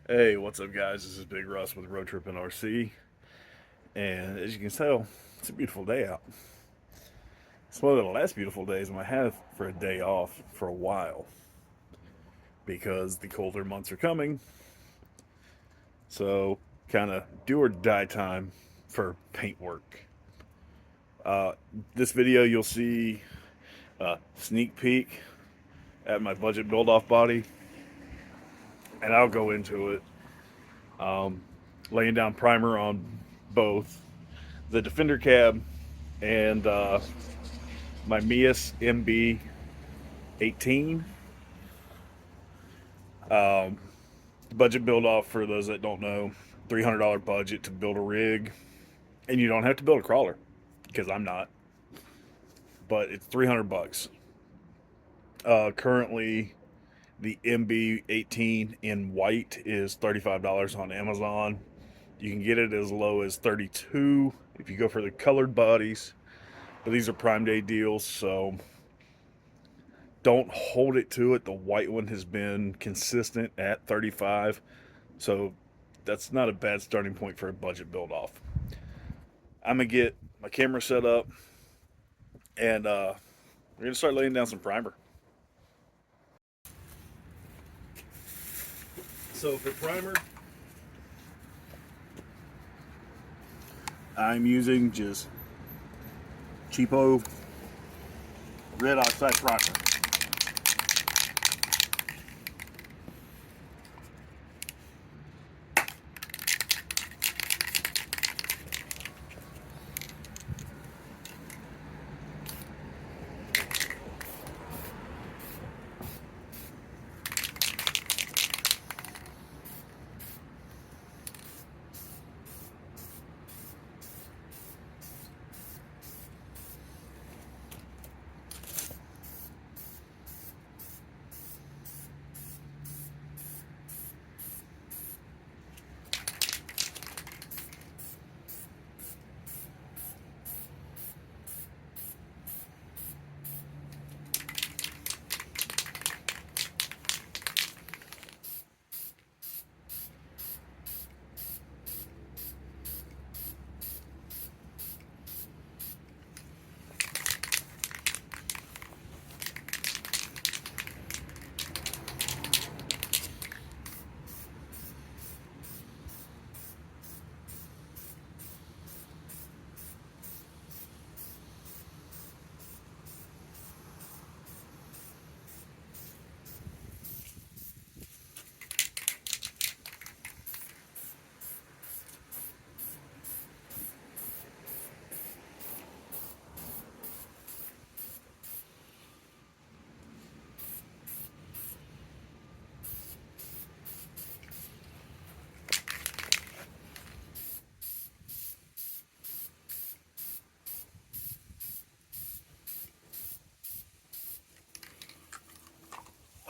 Hey, what's up, guys? This is Big Russ with Road Trip and RC, and as you can tell, it's a beautiful day out. It's one of the last beautiful days I'm gonna have for a day off for a while because the colder months are coming. So, kind of do or die time for paint work. Uh, this video, you'll see a sneak peek at my budget build-off body, and I'll go into it. Um, Laying down primer on both the Defender Cab and my Mias MB 18. Um, Budget build off, for those that don't know, $300 budget to build a rig, and you don't have to build a crawler because I'm not, but it's 300 bucks. Currently, the MB 18 in white is $35 on Amazon. You can get it as low as 32 if you go for the colored bodies, but these are Prime Day deals, so don't hold it to it. The white one has been consistent at 35, so that's not a bad starting point for a budget build off. I'm gonna get my camera set up, and we're gonna start laying down some primer. So for primer, I'm using just cheapo red oxide primer.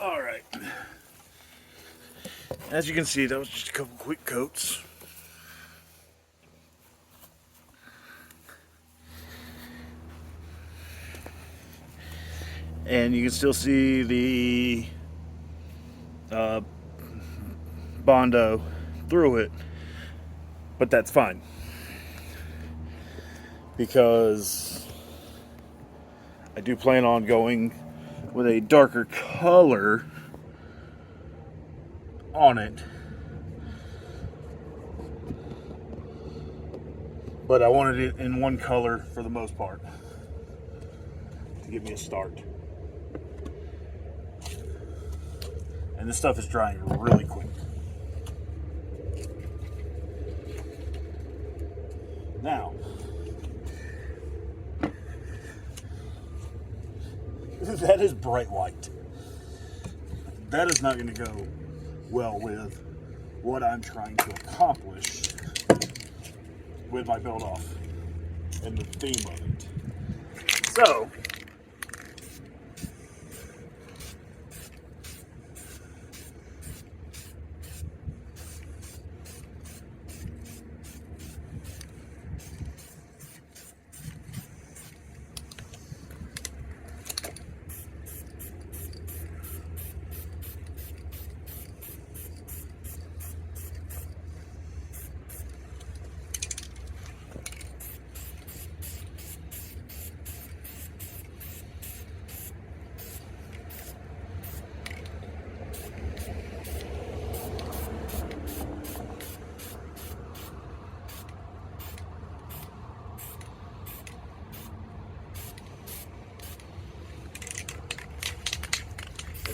All right. As you can see, that was just a couple quick coats. And you can still see the uh, Bondo through it, but that's fine because I do plan on going with a darker color on it, but I wanted it in one color for the most part to give me a start. And this stuff is drying really quick. Now, that is bright white. That is not going to go well with what I'm trying to accomplish with my build off and the theme of it. So,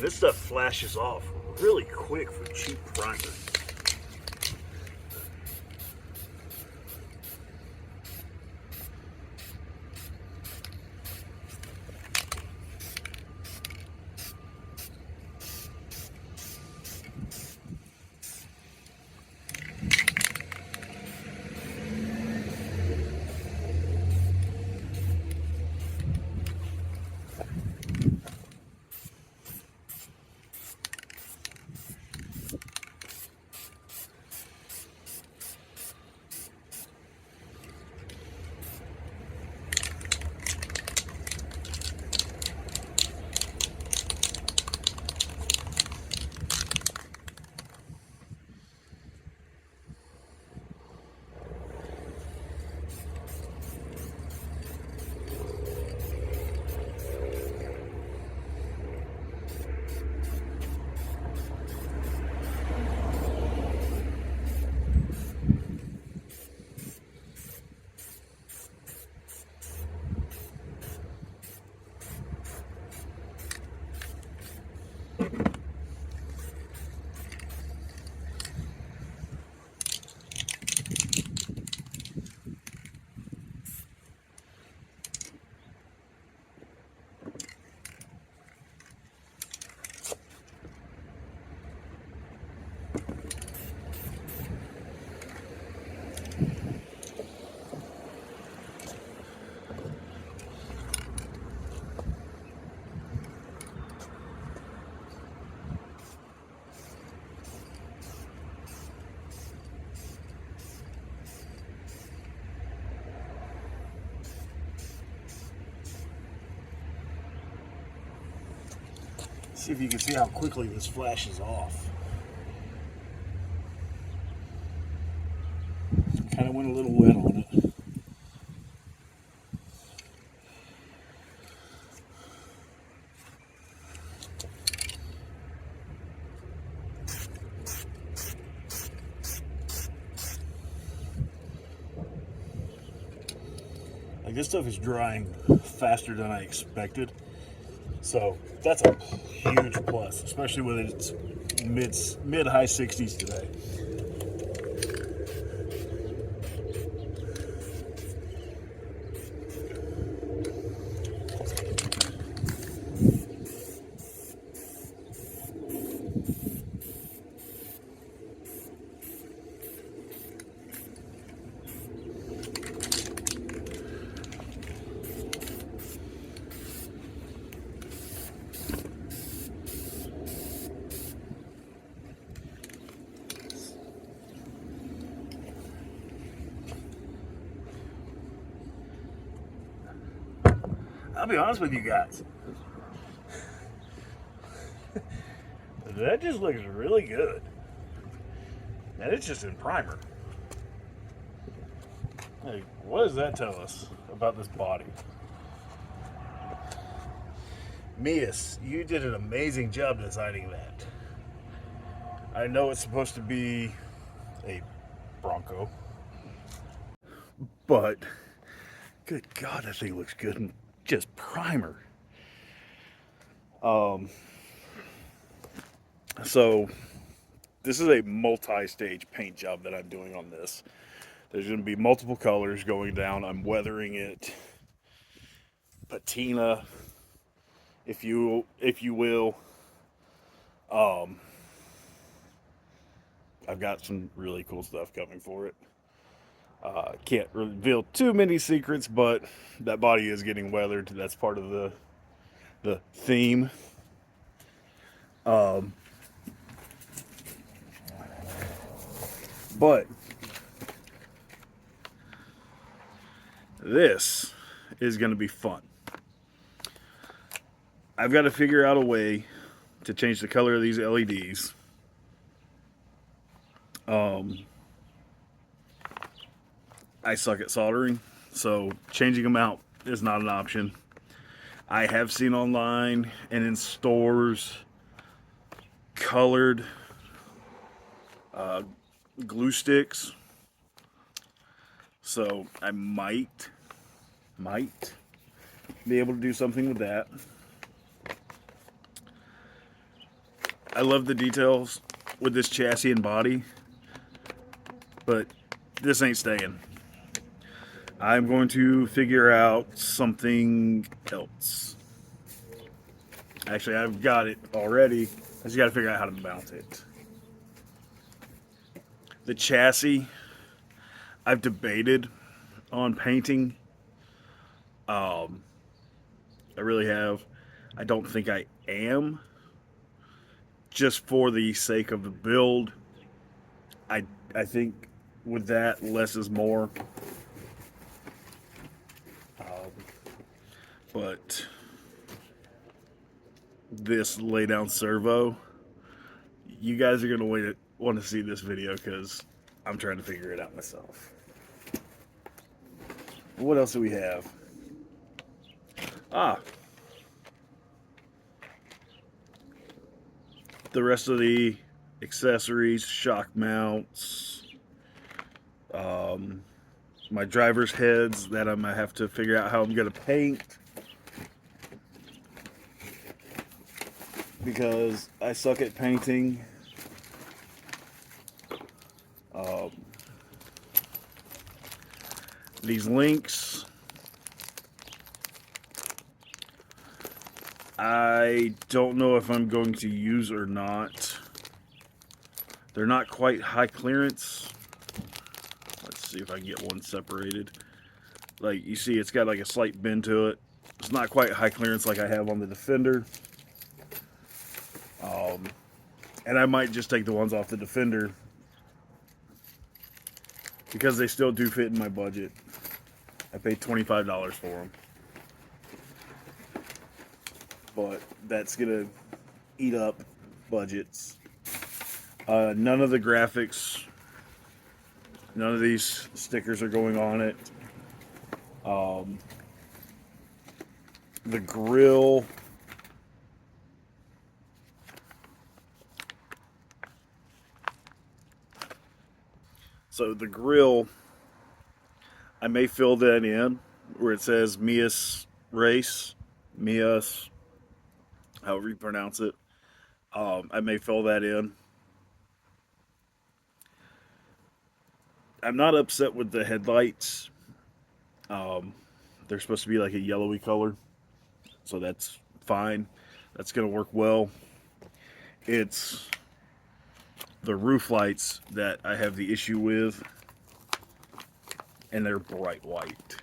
this stuff flashes off really quick for cheap primer. See if you can see how quickly this flashes off. Kind of went a little wet on it. Like, this stuff is drying faster than I expected. So that's a huge plus, especially when it's mid-high 60s today. I'll be honest with you guys. That just looks really good. And it's just in primer. Hey, what does that tell us about this body? Mias, you did an amazing job designing that. I know it's supposed to be a Bronco, but good God, that thing looks good in just primer. So this is a multi-stage paint job that I'm doing on this. There's going to be multiple colors going down. I'm weathering it patina, if you will. I've got some really cool stuff coming for it. Can't reveal too many secrets, but that body is getting weathered. That's part of the theme. But this is going to be fun. I've got to figure out a way to change the color of these LEDs. I suck at soldering, so changing them out is not an option. I have seen online and in stores colored glue sticks, so I might be able to do something with that. I love the details with this chassis and body, but this ain't staying. I'm going to figure out something else. Actually, I've got it already. I just got to figure out how to mount it. The chassis, I've debated on painting. I really have. I don't think I am. Just for the sake of the build, I think with that, less is more. But this lay down servo, you guys are gonna want to see this video because I'm trying to figure it out myself. What else do we have? The rest of the accessories, shock mounts, my driver's heads that I'm gonna have to figure out how I'm gonna paint, because I suck at painting. These links, I don't know if I'm going to use or not. They're not quite high clearance. Let's see if I can get one separated. Like you see, it's got like a slight bend to it. It's not quite high clearance like I have on the Defender. And I might just take the ones off the Defender because they still do fit in my budget. I paid $25 for them. But that's gonna eat up budgets. None of the graphics, none of these stickers are going on it. The grill, so the grill, I may fill that in where it says Mias Race, Mias, however you pronounce it. I may fill that in. I'm not upset with the headlights. They're supposed to be like a yellowy color, so that's fine. That's gonna work well. It's the roof lights that I have the issue with, and they're bright white.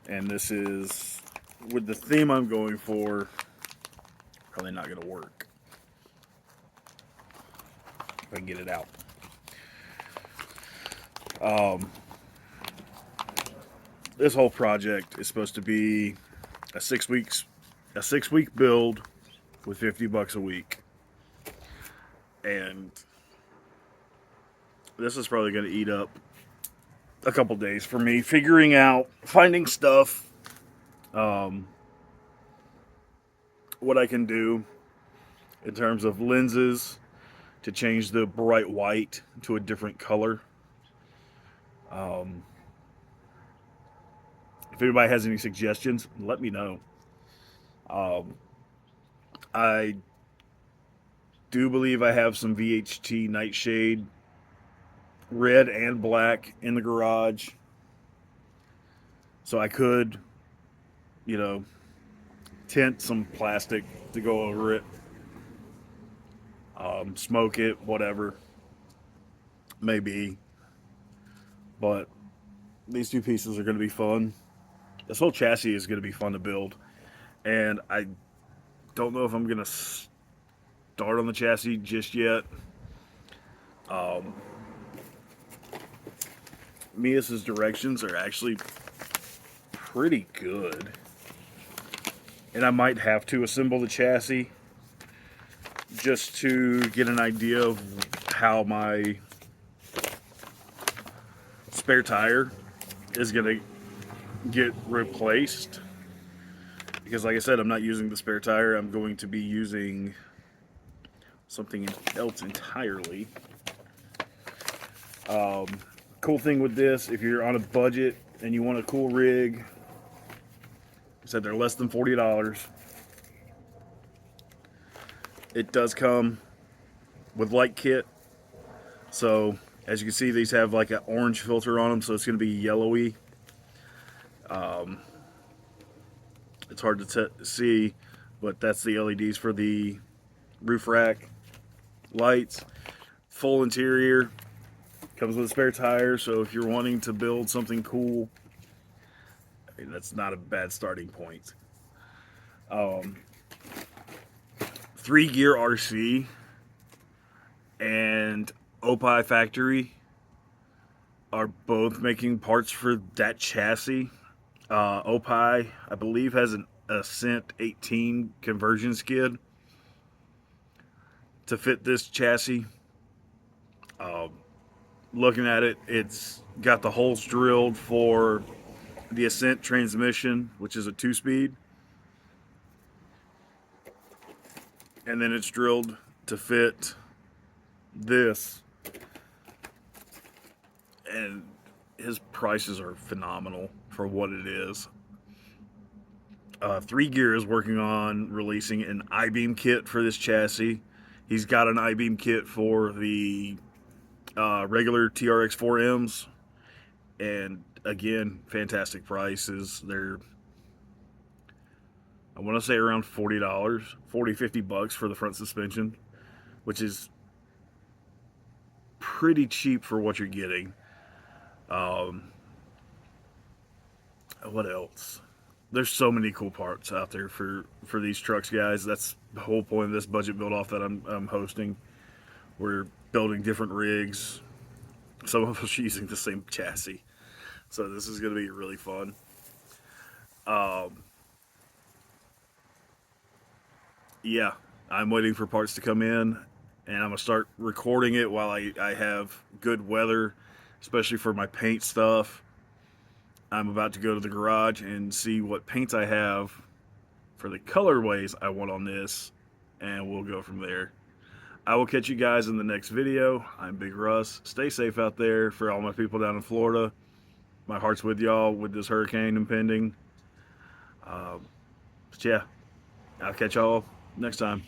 And this is, with the theme I'm going for, probably not gonna work. If I can get it out. This whole project is supposed to be a 6 week build with $50 a week, and this is probably going to eat up a couple days for me figuring out, finding stuff, what I can do in terms of lenses to change the bright white to a different color. If anybody has any suggestions, let me know. I do believe I have some VHT nightshade, red and black, in the garage. So I could, tint some plastic to go over it. Smoke it, whatever. Maybe. But these two pieces are going to be fun. This whole chassis is going to be fun to build. And I don't know if I'm going to start on the chassis just yet. Mias's directions are actually pretty good. And I might have to assemble the chassis just to get an idea of how my spare tire is going to get replaced. Because like I said, I'm not using the spare tire. I'm going to be using something else entirely. Cool thing with this, if you're on a budget and you want a cool rig, I said they're less than $40. It does come with light kit. So as you can see, these have like an orange filter on them, so it's going to be yellowy. It's hard to see, but that's the LEDs for the roof rack lights. Full interior, comes with a spare tire, so if you're wanting to build something cool, I mean, that's not a bad starting point. 3 Gear RC and Opie Factory are both making parts for that chassis. Opie, I believe, has an Ascent 18 conversion skid to fit this chassis. Looking at it, it's got the holes drilled for the Ascent transmission, which is a 2-speed, and then it's drilled to fit this. And his prices are phenomenal for what it is. 3 Gear is working on releasing an I-beam kit for this chassis. He's got an I-beam kit for the regular TRX 4Ms, and again, fantastic prices. They're, I want to say, around $40, $50 for the front suspension, which is pretty cheap for what you're getting. What else? There's so many cool parts out there for these trucks, guys. That's the whole point of this budget build off that I'm hosting. We're building different rigs. Some of us are using the same chassis, so this is going to be really fun. Yeah, I'm waiting for parts to come in, and I'm gonna start recording it while I have good weather, especially for my paint stuff. I'm about to go to the garage and see what paints I have for the colorways I want on this, and we'll go from there. I will catch you guys in the next video. I'm Big Russ. Stay safe out there. For all my people down in Florida, my heart's with y'all with this hurricane impending. But yeah, I'll catch y'all next time.